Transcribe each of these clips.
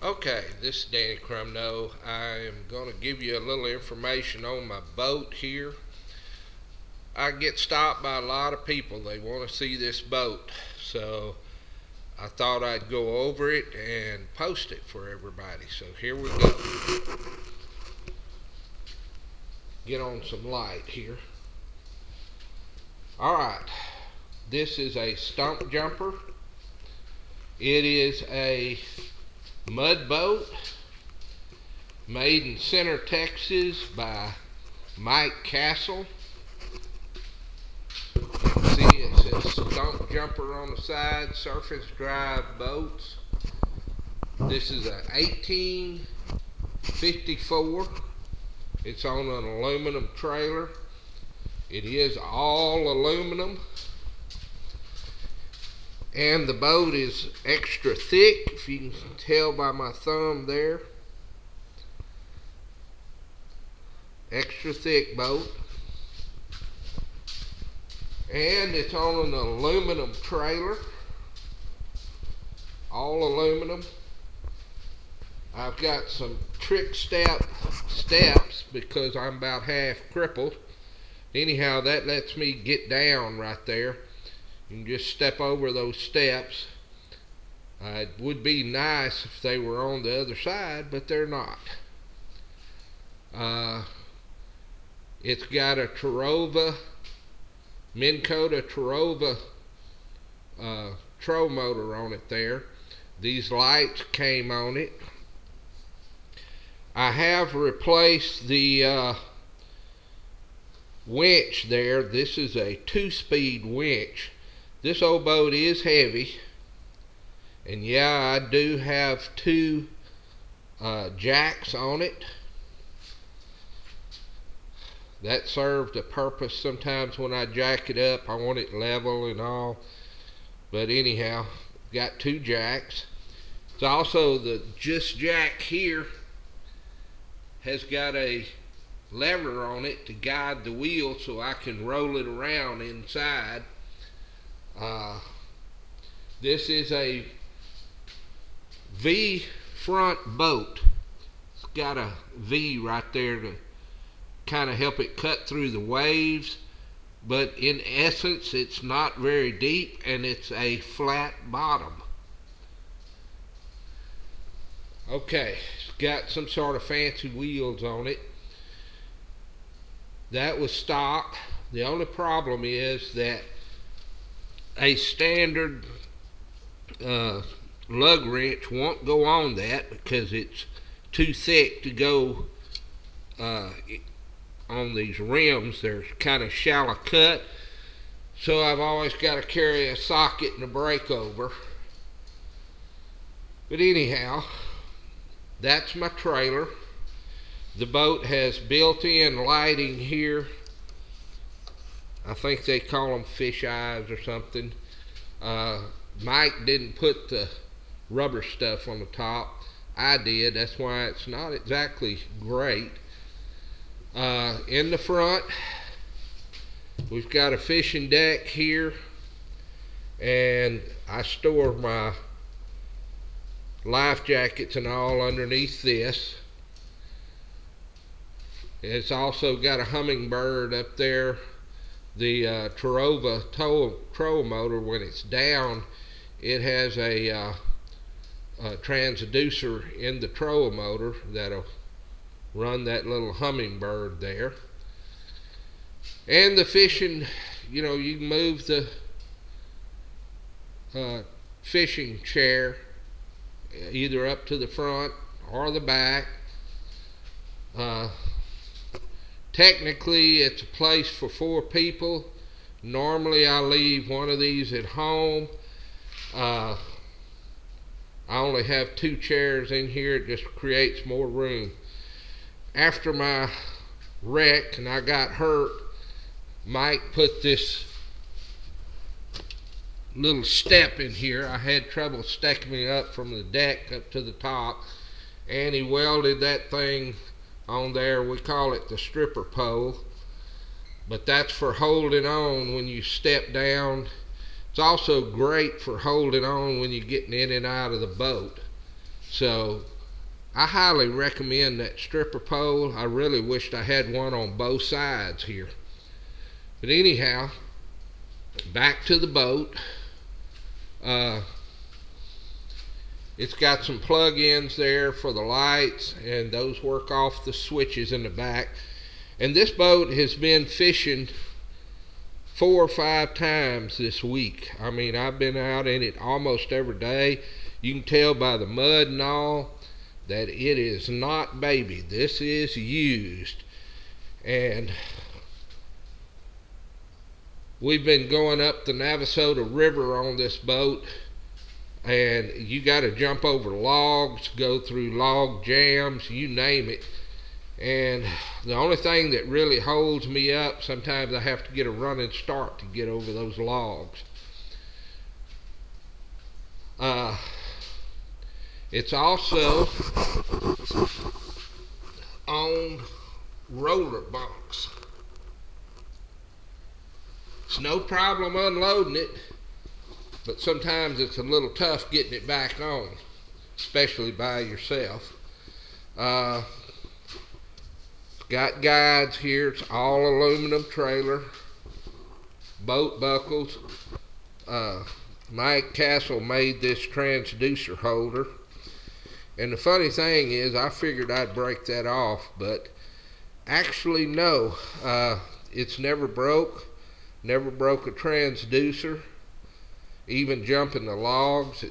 Okay, this is Danny Crumno. I am going to give you a little information on my boat here. I get stopped by a lot of people. They want to see this boat. So I thought I'd go over it and post it for everybody. So here we go. Get on some light here. Alright, this is a Stump jumper. It is a mud boat made in Center, Texas by Mike Castle. You can see it says Stump jumper on the side, surface drive boats. This is a 1854. It's on an aluminum trailer. It is all aluminum. And the boat is extra thick, if you can tell by my thumb there. Extra thick boat. And it's on an aluminum trailer. All aluminum. I've got some trick steps because I'm about half crippled. Anyhow, that lets me get down right there. You can just step over those steps. It would be nice if they were on the other side, but they're not. It's got a Minn Kota Tarova troll motor on it there. These lights came on it. I have replaced the winch there. This is a 2-speed winch. This old boat is heavy, and yeah, I do have 2 jacks on it. That served a purpose. Sometimes when I jack it up, I want it level and all, but anyhow, got 2 jacks. It's also the jack here has got a lever on it to guide the wheel so I can roll it around inside. This is a V front boat. It's got a V right there to kind of help it cut through the waves, but in essence it's not very deep and it's a flat bottom. Okay, it's got some sort of fancy wheels on it. That was stock. The only problem is that a standard lug wrench won't go on that because it's too thick to go on these rims. They're kind of shallow cut, so I've always got to carry a socket and a brake over. But anyhow, that's my trailer. The boat has built-in lighting here. I think they call them fish eyes or something. Mike didn't put the rubber stuff on the top. I did. That's why it's not exactly great. In the front, we've got a fishing deck here, and I store my life jackets and all underneath this. It's also got a hummingbird up there. The Tarova troll motor, when it's down, it has a transducer in the troll motor that'll run that little hummingbird there. And the fishing, you can move the fishing chair either up to the front or the back. Technically, it's a place for 4 people. Normally, I leave one of these at home. I only have 2 chairs in here. It just creates more room. After my wreck and I got hurt, Mike put this little step in here. I had trouble stacking me up from the deck up to the top, and he welded that thing on there. We call it the stripper pole, but that's for holding on when you step down. It's also great for holding on when you're getting in and out of the boat. So I highly recommend that stripper pole. I really wished I had one on both sides here. But anyhow, back to the boat. It's got some plug-ins there for the lights, and those work off the switches in the back. And this boat has been fishing 4 or 5 times this week. I mean, I've been out in it almost every day. You can tell by the mud and all that it is not baby. This is used. And we've been going up the Navasota River on this boat, and you got to jump over logs, go through log jams, you name it. And the only thing that really holds me up, sometimes I have to get a running start to get over those logs. It's also on roller bunks. It's no problem unloading it, but sometimes it's a little tough getting it back on, especially by yourself. Got guides here. It's all aluminum trailer, boat buckles. Mike Castle made this transducer holder, and the funny thing is, I figured I'd break that off, but actually no, it's never broke. Never broke a transducer. Even jumping the logs,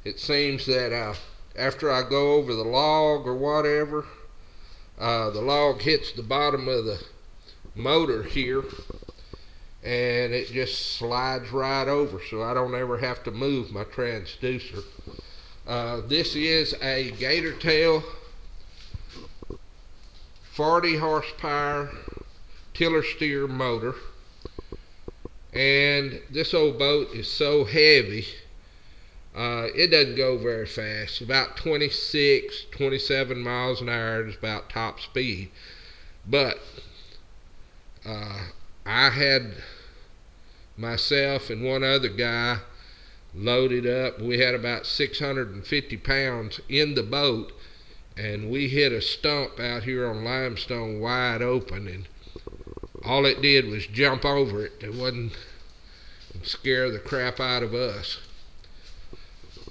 it seems that after I go over the log or whatever, the log hits the bottom of the motor here, and it just slides right over, so I don't ever have to move my transducer. This is a gator tail 40 horsepower tiller steer motor, and this old boat is so heavy it doesn't go very fast. About 26, 27 miles an hour is about top speed. But I had myself and one other guy loaded up. We had about 650 pounds in the boat, and we hit a stump out here on limestone wide open, and all it did was jump over it. It wasn't scare the crap out of us.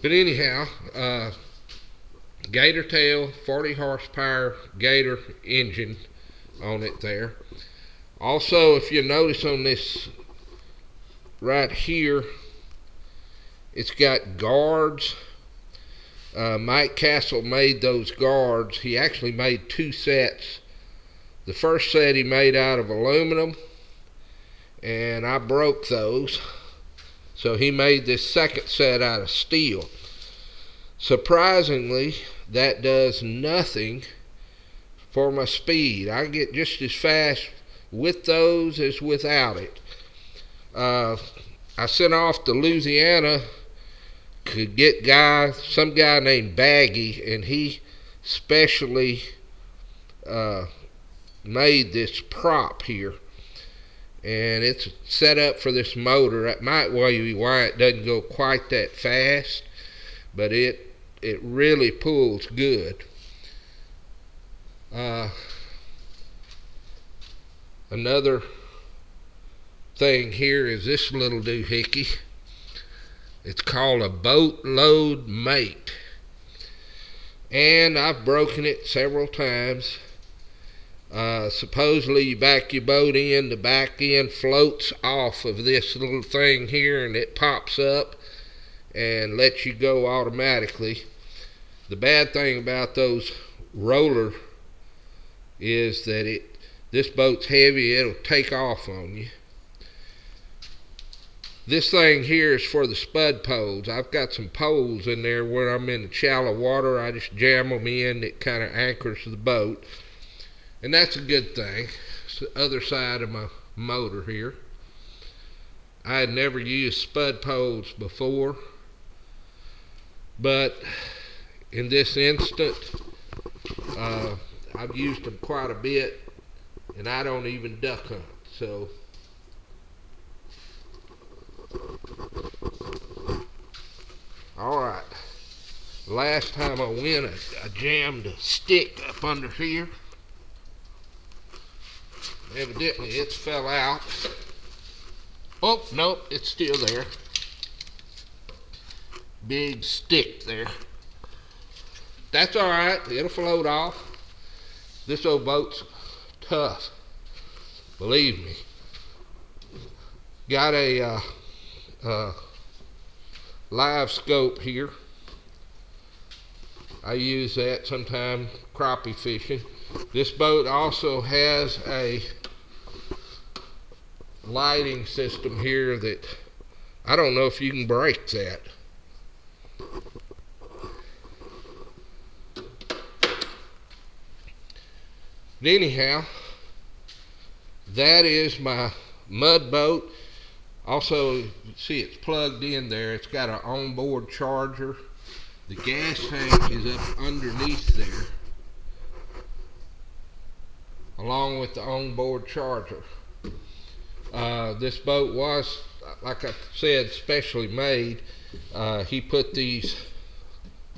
But anyhow, gator tail, 40 horsepower gator engine on it there. Also, if you notice on this right here, it's got guards. Mike Castle made those guards. He actually made 2 sets. The first set he made out of aluminum, and I broke those. So he made this second set out of steel. Surprisingly, that does nothing for my speed. I get just as fast with those as without it. I sent off to Louisiana to get some guy named Baggy, and he specially made this prop here, and it's set up for this motor. That might be why it doesn't go quite that fast, but it really pulls good. Another thing here is this little doohickey. It's called a boat load mate, and I've broken it several times. Supposedly you back your boat in, the back end floats off of this little thing here, and it pops up and lets you go automatically. The bad thing about those roller is that this boat's heavy, it'll take off on you. This thing here is for the spud poles. I've got some poles in there where I'm in the shallow water. I just jam them in. It kind of anchors the boat, and that's a good thing. It's the other side of my motor here. I had never used spud poles before, but in this instant I've used them quite a bit, and I don't even duck hunt. So alright, Last time I went, I jammed a stick up under here. Evidently it's fell out. Oh, nope, it's still there. Big stick there. That's alright, it'll float off. This old boat's tough, believe me. Got a live scope here. I use that sometimes crappie fishing. This boat also has a lighting system here that I don't know if you can break that. But anyhow, that is my mud boat. Also, see it's plugged in there. It's got an onboard charger. The gas tank is up underneath there, along with the onboard charger. This boat was, like I said, specially made. He put these,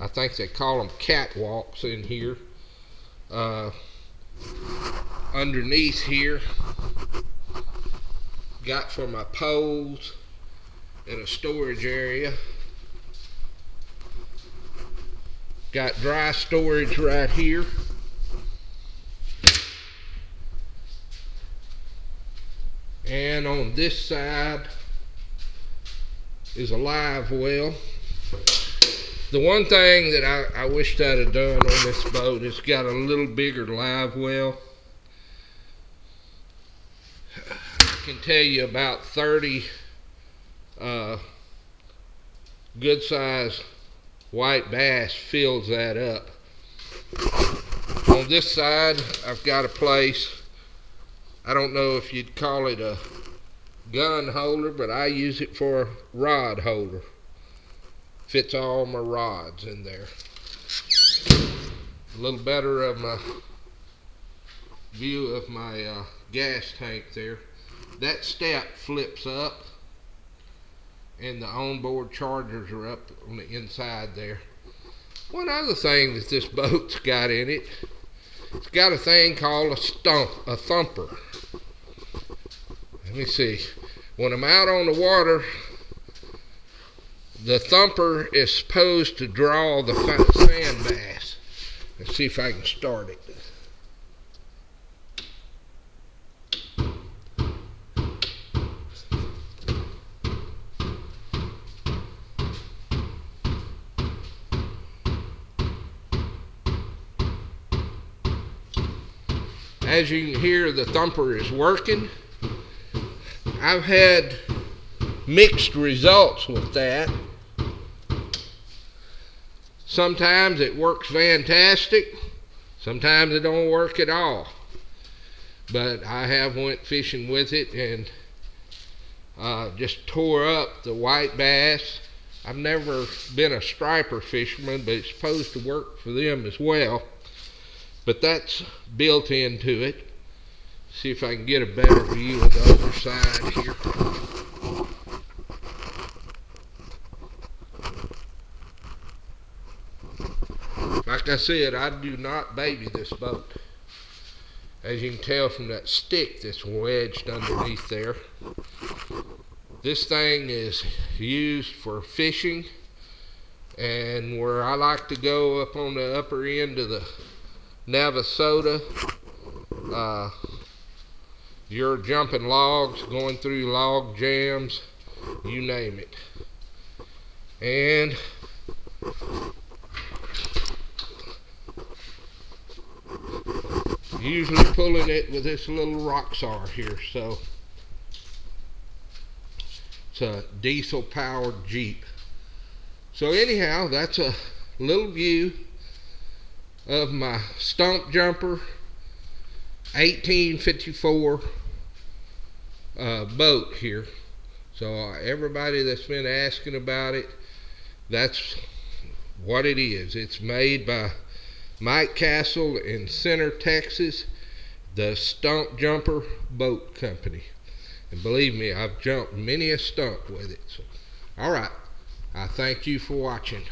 I think they call them catwalks in here, underneath here. Got for my poles and a storage area. Got dry storage right here. And on this side is a live well. The one thing that I wished I'd have done on this boat is got a little bigger live well. I can tell you about 30 good sized white bass fills that up. On this side I've got a place, I don't know if you'd call it a gun holder, but I use it for a rod holder. Fits all my rods in there. A little better of my view of my gas tank there. That step flips up and the onboard chargers are up on the inside there. One other thing that this boat's got in it, it's got a thing called a thumper. Let me see. When I'm out on the water, the thumper is supposed to draw the sand bass. Let's see if I can start it. As you can hear, the thumper is working. I've had mixed results with that. Sometimes it works fantastic. Sometimes it don't work at all. But I have went fishing with it and just tore up the white bass. I've never been a striper fisherman, but it's supposed to work for them as well. But that's built into it. See if I can get a better view of the other side here. Like I said, I do not baby this boat. As you can tell from that stick that's wedged underneath there. This thing is used for fishing, and where I like to go up on the upper end of the Navasota, you're jumping logs, going through log jams, you name it. And usually pulling it with this little rock saw here. So it's a diesel powered Jeep. So anyhow, that's a little view of my Stump jumper 1854 boat here. So everybody that's been asking about it, that's what it is. It's made by Mike Castle in Center, Texas, the Stump Jumper Boat Company. And believe me, I've jumped many a stump with it. So, all right, I thank you for watching.